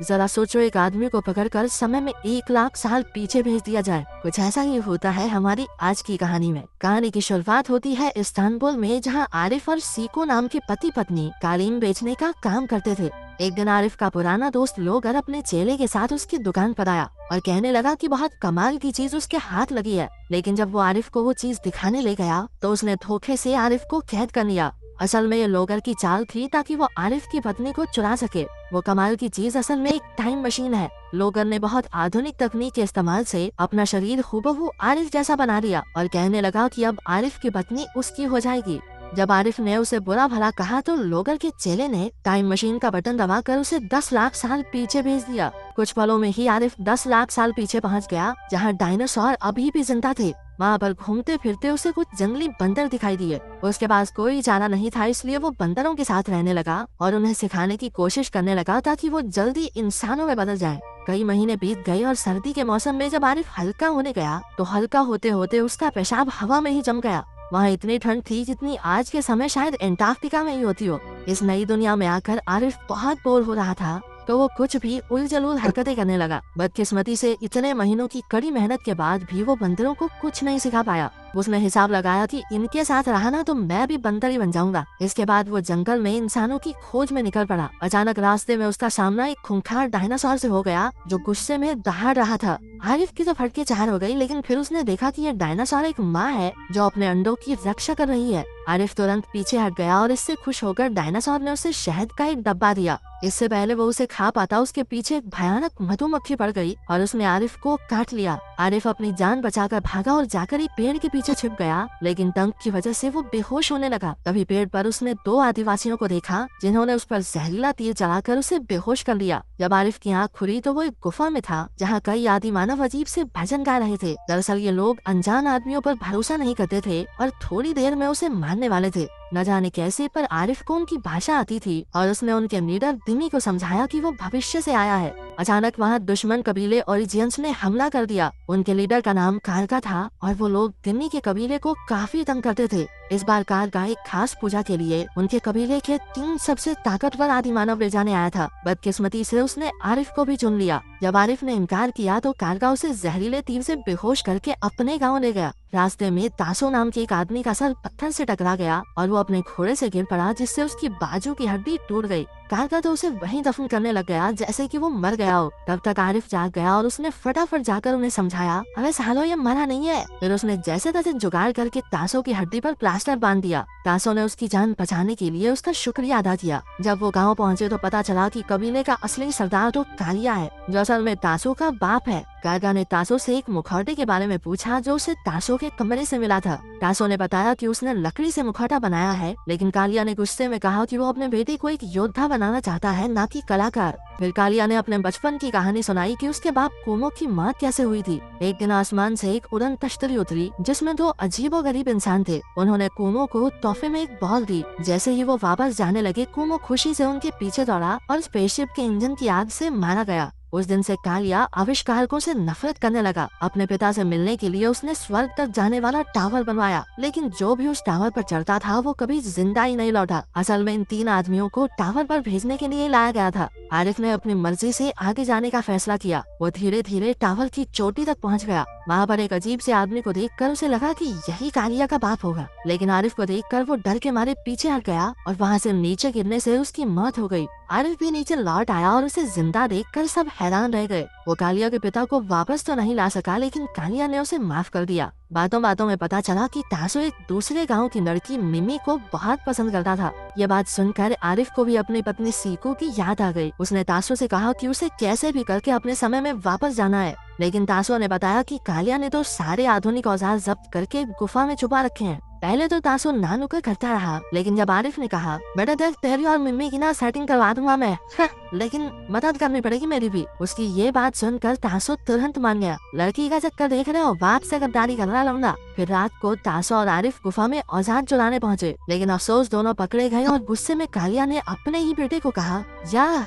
जरा सोचो, एक आदमी को पकड़कर समय में 1 लाख साल पीछे भेज दिया जाए। कुछ ऐसा ही होता है हमारी आज की कहानी में। कहानी की शुरुआत होती है इस्तांबुल में, जहाँ आरिफ और सीको नाम के पति पत्नी कालीन बेचने का काम करते थे। एक दिन आरिफ का पुराना दोस्त लोगर अपने चेले के साथ उसकी दुकान पर आया और कहने लगा कि बहुत कमाल की चीज उसके हाथ लगी है। लेकिन जब वो आरिफ को वो चीज दिखाने ले गया तो उसने धोखे से आरिफ को कैद कर लिया। असल में ये लोगर की चाल थी ताकि वो आरिफ की पत्नी को चुरा सके। वो कमाल की चीज असल में एक टाइम मशीन है। लोगर ने बहुत आधुनिक तकनीक के इस्तेमाल से अपना शरीर हूबहू आरिफ जैसा बना लिया और कहने लगा कि अब आरिफ की पत्नी उसकी हो जाएगी। जब आरिफ ने उसे बुरा भला कहा तो लोगर के चेले ने टाइम मशीन का बटन दबाकर उसे 10 लाख साल पीछे भेज दिया। कुछ पलों में ही आरिफ 10 लाख साल पीछे पहुंच गया, जहां डायनासोर अभी भी जिंदा थे। वहाँ पर घूमते फिरते उसे कुछ जंगली बंदर दिखाई दिए। उसके पास कोई चारा नहीं था, इसलिए वो बंदरों के साथ रहने लगा और उन्हें सिखाने की कोशिश करने लगा ताकि वो जल्दी इंसानों में बदल जाए। कई महीने बीत गए और सर्दी के मौसम में जब आरिफ हल्का होने गया तो हल्का होते होते उसका पेशाब हवा में ही जम गया। वहाँ इतनी ठंड थी जितनी आज के समय शायद एंटार्क्टिका में ही होती हो। इस नई दुनिया में आकर आरिफ बहुत बोर हो रहा था तो वो कुछ भी उलझुल हरकतें करने लगा। बदकिस्मती से इतने महीनों की कड़ी मेहनत के बाद भी वो बंदरों को कुछ नहीं सिखा पाया। उसने हिसाब लगाया कि इनके साथ रहा ना तो मैं भी बंदर ही बन जाऊंगा। इसके बाद वो जंगल में इंसानों की खोज में निकल पड़ा। अचानक रास्ते में उसका सामना एक खूंखार डायनासोर से हो गया जो गुस्से में दहाड़ रहा था। आरिफ की तो फटके चार हो गई, लेकिन फिर उसने देखा कि ये डायनासोर एक माँ है जो अपने अंडों की रक्षा कर रही है। आरिफ तुरंत पीछे हट गया और इससे खुश होकर डायनासोर ने उसे शहद का एक डब्बा दिया। इससे पहले वो उसे खा पाता उसके पीछे एक भयानक मधुमक्खी पड़ गई और उसने आरिफ को काट लिया। आरिफ अपनी जान बचाकर भागा और जाकर एक पेड़ के पीछे छिप गया, लेकिन दंग की वजह से वो बेहोश होने लगा। तभी पेड़ पर उसने 2 आदिवासियों को देखा जिन्होंने उस पर जहरीला तीर चलाकर उसे बेहोश कर लिया। जब आरिफ की आँख खुली तो वो एक गुफा में था जहाँ कई आदि मानव अजीब से भजन गा रहे थे। दरअसल ये लोग अनजान आदमियों पर भरोसा नहीं करते थे और थोड़ी देर में उसे मारने वाले थे। न जाने कैसे पर आरिफ को उनकी भाषा आती थी और उसने उनके लीडर दिमी को समझाया कि वो भविष्य से आया है। अचानक वहाँ दुश्मन कबीले ओरिजियंस ने हमला कर दिया। उनके लीडर का नाम कारगा था और वो लोग दिमी के कबीले को काफी तंग करते थे। इस बार कारगा एक खास पूजा के लिए उनके कबीले के 3 सबसे ताकतवर आदि मानव ले जाने आया था। बदकिस्मती से उसने आरिफ को भी चुन लिया। जब आरिफ ने इनकार किया तो कारगा उसे जहरीले तीर से बेहोश करके अपने गाँव ले गया। रास्ते में तासो नाम के एक आदमी का सर पत्थर से टकरा गया और वो अपने घोड़े से गिर पड़ा, जिससे उसकी बाजू की हड्डी टूट गई। कारगा तो उसे वहीं दफन करने लग गया जैसे कि वो मर गया हो। तब तक आरिफ जाग गया और उसने फटाफट जाकर उन्हें समझाया, अरे सालो ये मरा नहीं है। फिर उसने जैसे तैसे जुगाड़ करके तासो की हड्डी पर प्लास्टर बांध दिया। तासो ने उसकी जान बचाने के लिए उसका शुक्रिया अदा किया। जब वो गाँव पहुँचे तो पता चला कि कबीले का असली सरदार तो कालिया है, जो असल में तासो का बाप है। कारगा ने तासो से एक मुखौटे के बारे में पूछा जो उसे तासो के कमरे से मिला था। तासो ने बताया कि उसने लकड़ी से मुखौटा बनाया है, लेकिन कालिया ने गुस्से में कहा कि वो अपने बेटे को एक योद्धा बनाना चाहता है, ना कि कलाकार। फिर कालिया ने अपने बचपन की कहानी सुनाई कि उसके बाप कुमो की मौत कैसे हुई थी। एक दिन आसमान से एक उड़न तश्तरी उतरी जिसमें 2 अजीबोगरीब इंसान थे। उन्होंने कुमो को तोहफे में एक बॉल दी। जैसे ही वो वापस जाने लगे, कुमो खुशी से उनके पीछे दौड़ा और स्पेसशिप के इंजन की आग से मारा गया। उस दिन से कालिया आविष्कारकों से नफरत करने लगा। अपने पिता से मिलने के लिए उसने स्वर्ग तक जाने वाला टावर बनवाया, लेकिन जो भी उस टावर पर चढ़ता था वो कभी जिंदा ही नहीं लौटा। असल में इन 3 आदमियों को टावर पर भेजने के लिए लाया गया था। आरिफ ने अपनी मर्जी से आगे जाने का फैसला किया। वो धीरे धीरे टावर की चोटी तक पहुंच गया। वहाँ पर एक अजीब से आदमी को देखकर उसे लगा कि यही कालिया का बाप होगा, लेकिन आरिफ को देखकर वो डर के मारे पीछे हट गया और वहाँ से नीचे गिरने से उसकी मौत हो गई। आरिफ भी नीचे लौट आया और उसे जिंदा देखकर सब हैरान रह गए। वो कालिया के पिता को वापस तो नहीं ला सका, लेकिन कालिया ने उसे माफ कर दिया। बातों बातों में पता चला कि तासो एक दूसरे गांव की लड़की मिमी को बहुत पसंद करता था। ये बात सुनकर आरिफ को भी अपनी पत्नी सीको की याद आ गई। उसने तासो से कहा कि उसे कैसे भी करके अपने समय में वापस जाना है, लेकिन तासो ने बताया कि कालिया ने तो सारे आधुनिक औजार जब्त करके गुफा में छुपा रखे हैं। पहले तो तासो ना नुकर करता रहा, लेकिन जब आरिफ ने कहा, बेटा देख तेरी और मिम्मी की ना सेटिंग करवा दूंगा मैं, लेकिन मदद करनी पड़ेगी मेरी भी। उसकी ये बात सुनकर तासो तुरंत मान गया। लड़की का चक्कर देख रहे हो, बाप से गद्दारी कर रहा लौंडा। फिर रात को तासो और आरिफ गुफा में औजार चुराने पहुँचे, लेकिन अफसोस दोनों पकड़े गए और गुस्से में कालिया ने अपने ही बेटे को कहा, जा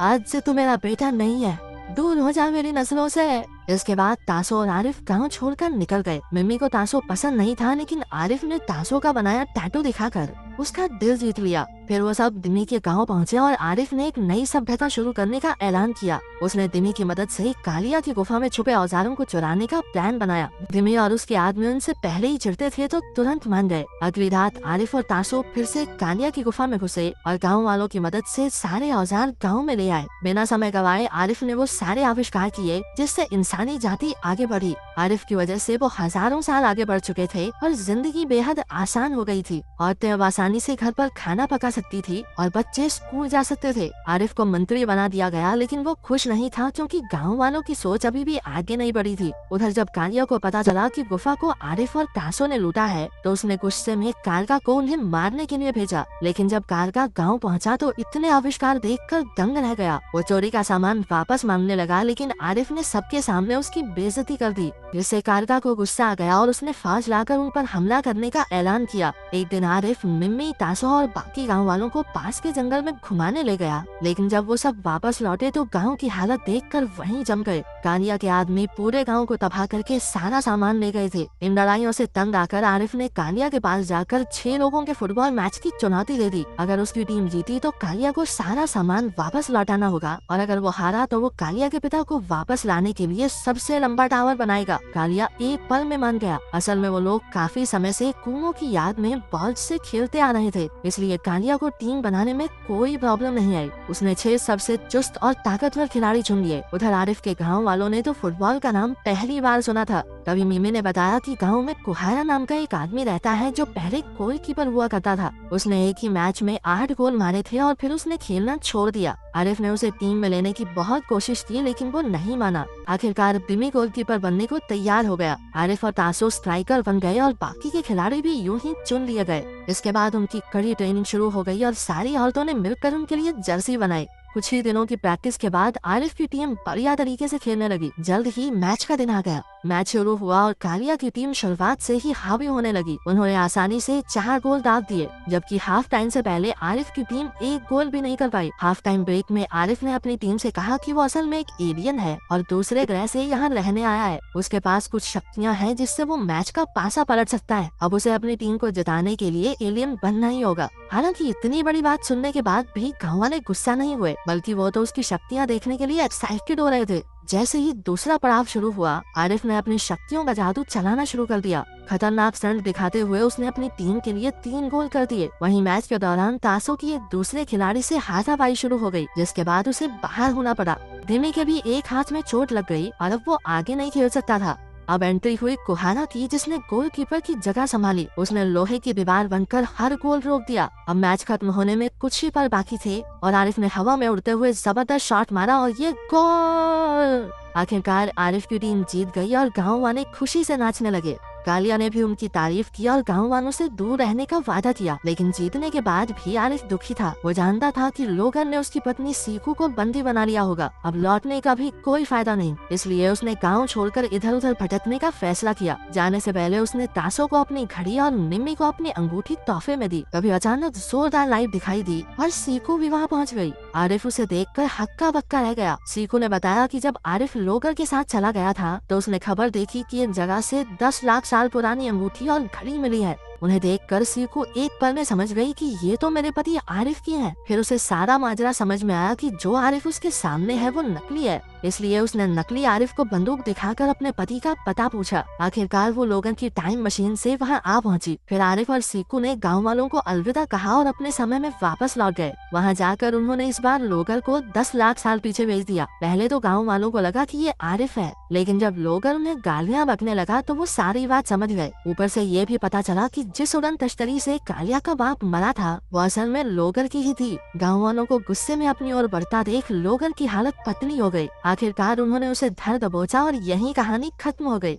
आज से तू मेरा बेटा नहीं है, दूर हो जा मेरी नस्लों से। इसके बाद तासो और आरिफ गांव छोड़कर निकल गए। मिम्मी को तासो पसंद नहीं था, लेकिन आरिफ ने तासो का बनाया टैटू दिखाकर उसका दिल जीत लिया। फिर वो सब दिमी के गांव पहुंचे और आरिफ ने एक नई सभ्यता शुरू करने का ऐलान किया। उसने दिमी की मदद से कालिया की गुफा में छुपे औजारों को चुराने का प्लान बनाया। दिमी और उसके आदमी उनसे पहले ही चिढ़ते थे तो तुरंत मान गए। अगली रात आरिफ और तासो फिर से कालिया की गुफा में घुसे और गाँव वालों की मदद से सारे औजार गाँव में ले आए। बिना समय गवाए आरिफ ने वो सारे आविष्कार किए जिससे इंसानी जाति आगे बढ़ी। आरिफ की वजह से वो हजारों साल आगे बढ़ चुके थे और जिंदगी बेहद आसान हो गई थी। औरतें अब आसानी से घर पर खाना पका सकती थी और बच्चे स्कूल जा सकते थे। आरिफ को मंत्री बना दिया गया, लेकिन वो खुश नहीं था क्योंकि गांव वालों की सोच अभी भी आगे नहीं बढ़ी थी। उधर जब कालिया को पता चला कि गुफा को आरिफ और तासो ने लूटा है तो उसने गुस्से में कारगा को उन्हें मारने के लिए भेजा। लेकिन जब कारगा गाँव पहुँचा तो इतने आविष्कार देखकर दंग रह गया। वो चोरी का सामान वापस मांगने लगा, लेकिन आरिफ ने सबके सामने उसकी बेइज्जती कर दी, जिससे कारगा को गुस्सा आ गया और उसने फौज लाकर उन पर हमला करने का ऐलान किया। एक दिन आरिफ मिम्मी, तासो और बाकी गांव वालों को पास के जंगल में घुमाने ले गया, लेकिन जब वो सब वापस लौटे तो गांव की हालत देखकर वहीं जम गए। कालिया के आदमी पूरे गांव को तबाह करके सारा सामान ले गए थे। इन लड़ाइयों से तंग आकर आरिफ ने कालिया के पास जाकर 6 लोगों के फुटबॉल मैच की चुनौती दे दी। अगर उसकी टीम जीती तो कालिया को सारा सामान वापस लौटाना होगा और अगर वो हारा तो वो कालिया के पिता को वापस लाने के लिए सबसे लंबा टावर बनाएगा। कालिया एक पल में मान गया। असल में वो लोग काफी समय से कुओं की याद में बॉल से खेलते आ रहे थे, इसलिए कालिया को टीम बनाने में कोई प्रॉब्लम नहीं आई। उसने 6 सबसे चुस्त और ताकतवर खिलाड़ी चुन लिए। उधर आरिफ के गांव वालों ने तो फुटबॉल का नाम पहली बार सुना था। तभी मिमी ने बताया कि गांव में कुहारा नाम का एक आदमी रहता है जो पहले गोलकीपर हुआ करता था। उसने एक ही मैच में 8 गोल मारे थे और फिर उसने खेलना छोड़ दिया। आरिफ ने उसे टीम में लेने की बहुत कोशिश की, लेकिन वो नहीं माना। आखिरकार बिमी गोलकीपर बनने को तैयार हो गया। आरिफ और तासो स्ट्राइकर बन गए और बाकी के खिलाड़ी भी यूं ही चुन लिए गए। इसके बाद उनकी कड़ी ट्रेनिंग शुरू हो गई और सारी औरतों ने मिलकर उनके लिए जर्सी बनाई। कुछ ही दिनों की प्रैक्टिस के बाद आरिफ की टीम बढ़िया तरीके से खेलने लगी। जल्द ही मैच का दिन आ गया। मैच शुरू हुआ और कालिया की टीम शुरुआत से ही हावी होने लगी। उन्होंने आसानी से 4 गोल दाग दिए, जबकि हाफ टाइम से पहले आरिफ की टीम 1 गोल भी नहीं कर पाई। हाफ टाइम ब्रेक में आरिफ ने अपनी टीम से कहा कि वो असल में एक एलियन है और दूसरे ग्रह से यहाँ रहने आया है। उसके पास कुछ शक्तियाँ हैं जिससे वो मैच का पासा पलट सकता है। अब उसे अपनी टीम को जिताने के लिए एलियन बनना ही होगा। हालांकि इतनी बड़ी बात सुनने के बाद भी गाँव वाले गुस्सा नहीं हुए, बल्कि वो तो उसकी शक्तियाँ देखने के लिए एक्साइटेड हो रहे थे। जैसे ही दूसरा पड़ाव शुरू हुआ, आरिफ ने अपनी शक्तियों का जादू चलाना शुरू कर दिया। खतरनाक स्टंट दिखाते हुए उसने अपनी टीम के लिए 3 गोल कर दिए। वहीं मैच के दौरान तासो की एक दूसरे खिलाड़ी से हाथापाई शुरू हो गई, जिसके बाद उसे बाहर होना पड़ा। दिमी के भी एक हाथ में चोट लग गई और अब वो आगे नहीं खेल सकता था। अब एंट्री हुई कुहारा की, जिसने गोलकीपर की जगह संभाली। उसने लोहे की दीवार बनकर हर गोल रोक दिया। अब मैच खत्म होने में कुछ ही पल बाकी थे और आरिफ ने हवा में उड़ते हुए जबरदस्त शॉट मारा और ये गोल। आखिरकार आरिफ की टीम जीत गई और गाँव वाले खुशी से नाचने लगे। कालिया ने भी उनकी तारीफ की और गाँव वालों से दूर रहने का वादा किया, लेकिन जीतने के बाद भी आरिफ दुखी था। वो जानता था कि लोगन ने उसकी पत्नी सीकू को बंदी बना लिया होगा। अब लौटने का भी कोई फायदा नहीं, इसलिए उसने गाँव छोड़कर इधर उधर भटकने का फैसला किया। जाने से पहले उसने तासो को अपनी घड़ी और निम्मी को अपनी अंगूठी तोहफे में दी। तभी अचानक जोरदार लाइट दिखाई दी और सीकू भी वहाँ पहुँच गई। आरिफ उसे देखकर हक्का बक्का रह गया। सीकू ने बताया कि जब आरिफ लोगर के साथ चला गया था तो उसने खबर देखी कि एक जगह से 10 लाख साल पुरानी अंगूठी और घड़ी मिली है। उन्हें देखकर सीकू एक पल में समझ गई कि ये तो मेरे पति आरिफ की हैं। फिर उसे सारा माजरा समझ में आया कि जो आरिफ उसके सामने है वो नकली है, इसलिए उसने नकली आरिफ को बंदूक दिखाकर अपने पति का पता पूछा। आखिरकार वो लोगन की टाइम मशीन से वहाँ आ पहुँची। फिर आरिफ और सीकू ने गाँव वालों को अलविदा कहा और अपने समय में वापस लौट गए। वहाँ जाकर उन्होंने इस बार लोगर को 10 लाख साल पीछे भेज दिया। पहले तो गाँव वालों को लगा कि ये आरिफ है, लेकिन जब लोगर उन्हें गालियाँ बकने लगा तो वो सारी बात समझ गए। ऊपर से ये भी पता चला कि जिस उड़न तश्तरी से कालिया का बाप मरा था वो असल में लोगर की ही थी। गाँव वालों को गुस्से में अपनी ओर बढ़ता देख लोगर की हालत पतली हो गई। आखिरकार उन्होंने उसे धर दबोचा और यही कहानी खत्म हो गई।